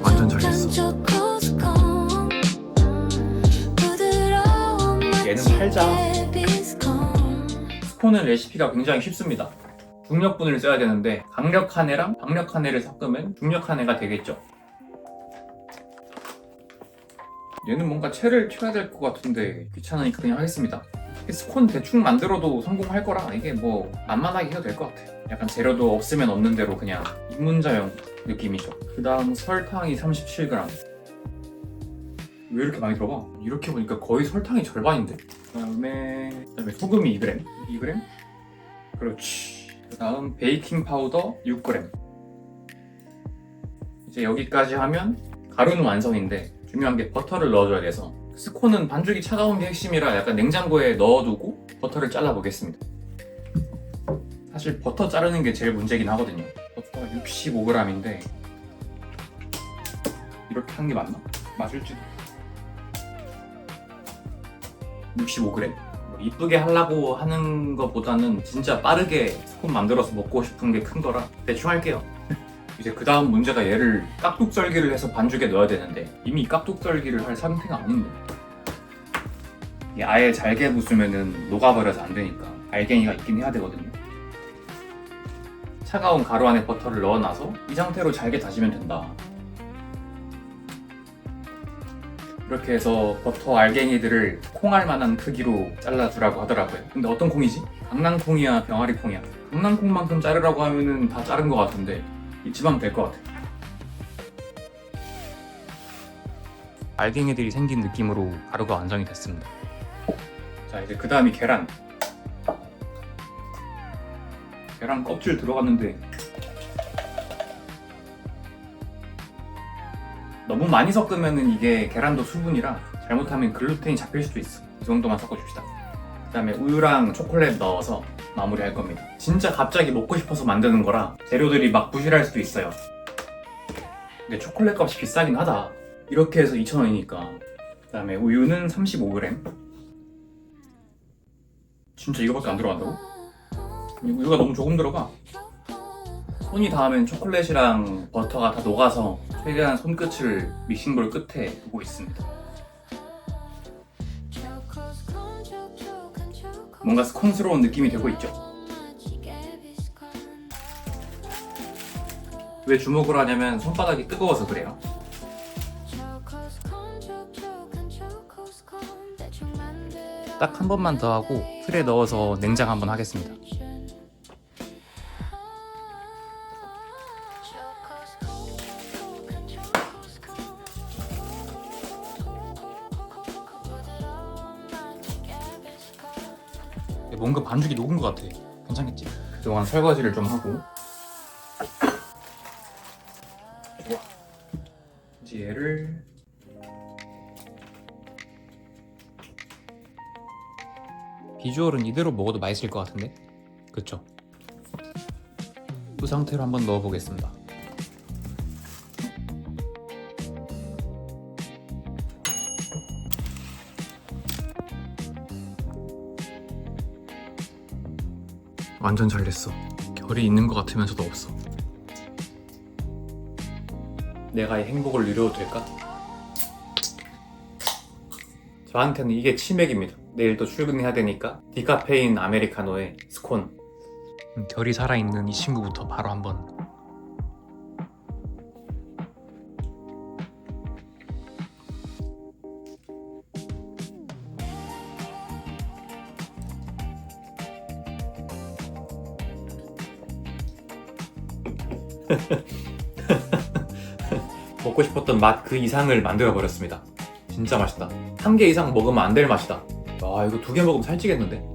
완전 잘 됐어. 얘는 팔자. 스콘은 레시피가 굉장히 쉽습니다. 중력분을 써야 되는데 강력한 애랑 강력한 애를 섞으면 중력한 애가 되겠죠. 얘는 뭔가 채를 쳐야 될 것 같은데 귀찮으니까 그냥 하겠습니다. 스콘 대충 만들어도 성공할 거라 이게 뭐 만만하게 해도 될 것 같아. 약간 재료도 없으면 없는 대로 그냥 입문자용 느낌이죠. 그 다음 설탕이 37g. 왜 이렇게 많이 들어가? 이렇게 보니까 거의 설탕이 절반인데. 그 다음에 소금이 2g. 2g? 그렇지. 그 다음 베이킹 파우더 6g. 이제 여기까지 하면 가루는 완성인데 중요한 게 버터를 넣어줘야 돼서 스콘은 반죽이 차가운 게 핵심이라 약간 냉장고에 넣어두고 버터를 잘라보겠습니다. 사실 버터 자르는 게 제일 문제긴 하거든요. 버터가 65g인데 이렇게 한 게 맞나? 맞을지도. 65g? 뭐 이쁘게 하려고 하는 것보다는 진짜 빠르게 스콘 만들어서 먹고 싶은 게 큰 거라 대충 할게요. 이제 그 다음 문제가 얘를 깍둑썰기를 해서 반죽에 넣어야 되는데 이미 깍둑썰기를 할 상태가 아닌데 이게 아예 잘게 부수면은 녹아버려서 안 되니까 알갱이가 있긴 해야 되거든요. 차가운 가루 안에 버터를 넣어놔서 이 상태로 잘게 다지면 된다. 이렇게 해서 버터 알갱이들을 콩알 만한 크기로 잘라주라고 하더라고요. 근데 어떤 콩이지? 강낭콩이야 병아리 콩이야? 강낭콩만큼 자르라고 하면은 다 자른 것 같은데 이쯤 하면 될 것 같아. 알갱이들이 생긴 느낌으로 가루가 완성이 됐습니다. 자, 이제 그 다음이 계란. 계란 껍질 들어갔는데 너무 많이 섞으면 이게 계란도 수분이라 잘못하면 글루텐이 잡힐 수도 있어. 이 정도만 섞어줍시다. 그 다음에 우유랑 초콜릿 넣어서 마무리할 겁니다. 진짜 갑자기 먹고 싶어서 만드는 거라 재료들이 막 부실할 수도 있어요. 근데 초콜릿 값이 비싸긴 하다. 이렇게 해서 2,000원이니까. 그 다음에 우유는 35g. 진짜 이거밖에 안 들어간다고? 우유가 너무 조금 들어가. 손이 닿으면 초콜릿이랑 버터가 다 녹아서 최대한 손끝을 믹싱볼 끝에 두고 있습니다. 뭔가 스콘스러운 느낌이 되고 있죠? 왜 주먹으로 하냐면 손바닥이 뜨거워서 그래요. 딱 한 번만 더 하고 틀에 넣어서 냉장 한번 하겠습니다. 뭔가 반죽이 녹은 것 같아. 괜찮겠지? 그동안 설거지를 좀 하고 좋아. 이제 얘를 비주얼은 이대로 먹어도 맛있을 것 같은데? 그쵸? 이 상태로 한번 넣어보겠습니다. 완전 잘 됐어. 결이 있는 것 같으면서도 없어. 내가 이 행복을 누려도 될까? 저한테는 이게 치맥입니다. 내일 또 출근해야 되니까 디카페인 아메리카노에 스콘. 결이 살아있는 이 친구부터 바로 한번. 먹고 싶었던 맛 그 이상을 만들어 버렸습니다. 진짜 맛있다. 한 개 이상 먹으면 안 될 맛이다. 와, 이거 2개 먹으면 살찌겠는데?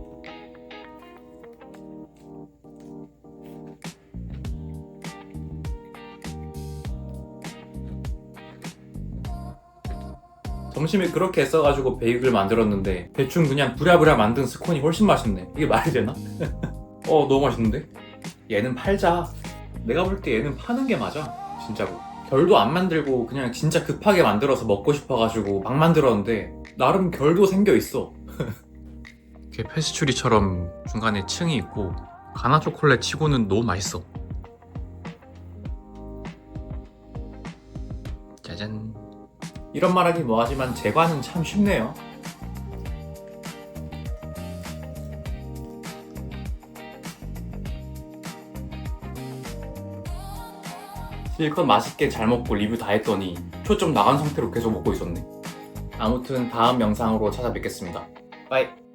점심에 그렇게 써가지고 베이글 만들었는데 대충 그냥 부랴부랴 만든 스콘이 훨씬 맛있네. 이게 말이 되나? 너무 맛있는데? 얘는 팔자. 내가 볼 때 얘는 파는 게 맞아. 진짜로. 결도 안 만들고 그냥 진짜 급하게 만들어서 먹고 싶어가지고 막 만들었는데 나름 결도 생겨있어. 이렇게 페스츄리처럼 중간에 층이 있고 가나 초콜릿 치고는 너무 맛있어. 짜잔. 이런 말하기 뭐하지만 제과는 참 쉽네요. 실컷 맛있게 잘 먹고 리뷰 다 했더니 초점 나간 상태로 계속 먹고 있었네. 아무튼 다음 영상으로 찾아뵙겠습니다. 빠이.